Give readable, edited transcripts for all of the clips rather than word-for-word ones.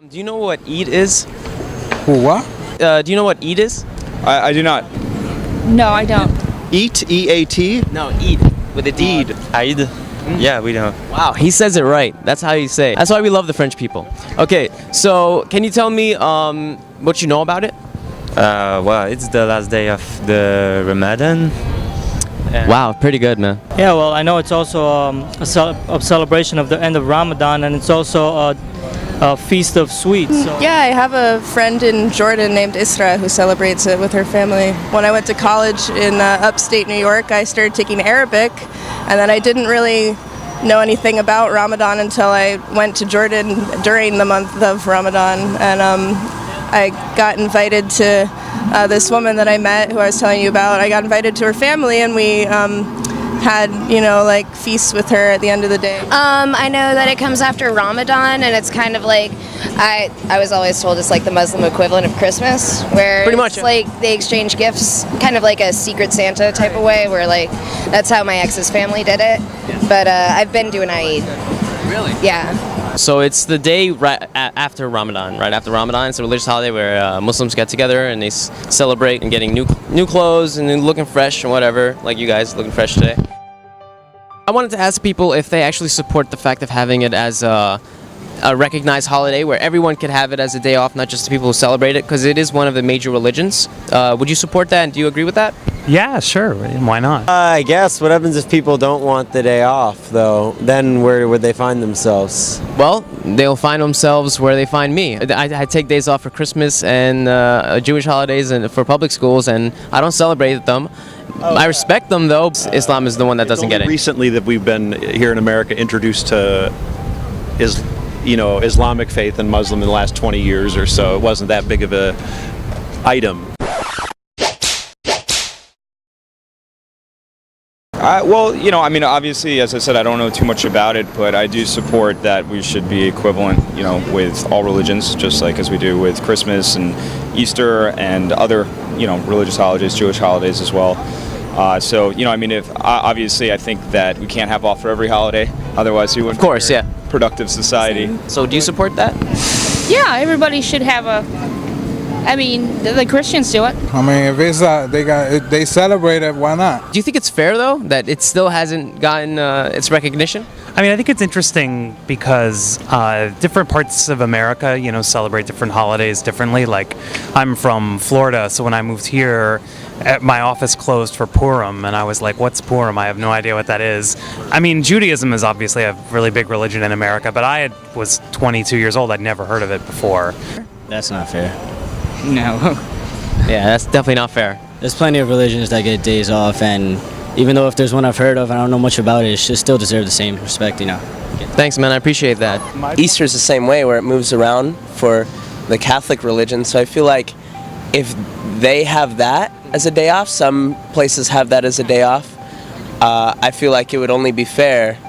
Do you know what Eid is? What? Do you know what Eid is? I do not. No, I don't. Eat, E-A-T? No, Eid with a D. Eid. Yeah, we don't. Wow, he says it right. That's how you say it. That's why we love the French people. Okay, so can you tell me what you know about it? Well, it's the last day of the Ramadan. Wow, pretty good, man. Yeah, well, I know it's also a celebration of the end of Ramadan, and it's also a feast of sweets. So. Yeah, I have a friend in Jordan named Isra who celebrates it with her family. When I went to college in upstate New York, I started taking Arabic, and then I didn't really know anything about Ramadan until I went to Jordan during the month of Ramadan, and I got invited to this woman that I met who I was telling you about. I got invited to her family, and we had, like feasts with her at the end of the day. I know that it comes after Ramadan, and it's kind of like, I was always told it's like the Muslim equivalent of Christmas, where Pretty much, it's like they exchange gifts, kind of like a Secret Santa type of way, where like, that's how my ex's family did it. But I've been doing Eid. Really? Yeah. So it's the day right after Ramadan, right after Ramadan. It's a religious holiday where Muslims get together and they celebrate and getting new clothes and looking fresh and whatever, like you guys looking fresh today. I wanted to ask people if they actually support the fact of having it as a recognized holiday where everyone could have it as a day off, not just the people who celebrate it, because it is one of the major religions. Would you support that, and do you agree with that? Yeah, sure. Why not? I guess. What happens if people don't want the day off, though? Then where would they find themselves? Well, they'll find themselves where they find me. I take days off for Christmas and Jewish holidays and for public schools, and I don't celebrate them. I respect them, though. Islam is the one that doesn't get it. Recently that we've been here in America introduced to Islamic faith and Muslim in the last 20 years or so. It wasn't that big of a item. Obviously, as I said, I don't know too much about it, but I do support that we should be equivalent, with all religions, just like as we do with Christmas and Easter and other, religious holidays, Jewish holidays as well. Obviously, I think that we can't have off for every holiday, otherwise we wouldn't. Of course, yeah. Productive society. So do you support that? Yeah, everybody should have the Christians do it. I mean, if it's they celebrate it, why not? Do you think it's fair, though, that it still hasn't gotten its recognition? I think it's interesting because different parts of America, celebrate different holidays differently. Like, I'm from Florida, so when I moved here, my office closed for Purim, and I was like, what's Purim? I have no idea what that is. Judaism is obviously a really big religion in America, but I was 22 years old. I'd never heard of it before. That's not fair. No. Yeah, that's definitely not fair. There's plenty of religions that get days off, and even though if there's one I've heard of and I don't know much about it, it should still deserve the same respect, Thanks, man. I appreciate that. Easter's the same way, where it moves around for the Catholic religion. So I feel like if they have that as a day off, some places have that as a day off, I feel like it would only be fair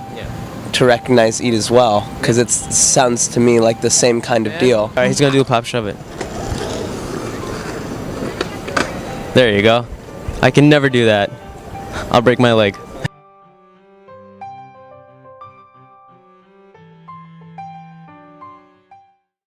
to recognize Eid as well, because it sounds to me like the same kind of deal. All right, he's going to do a pop shove it. There you go. I can never do that. I'll break my leg.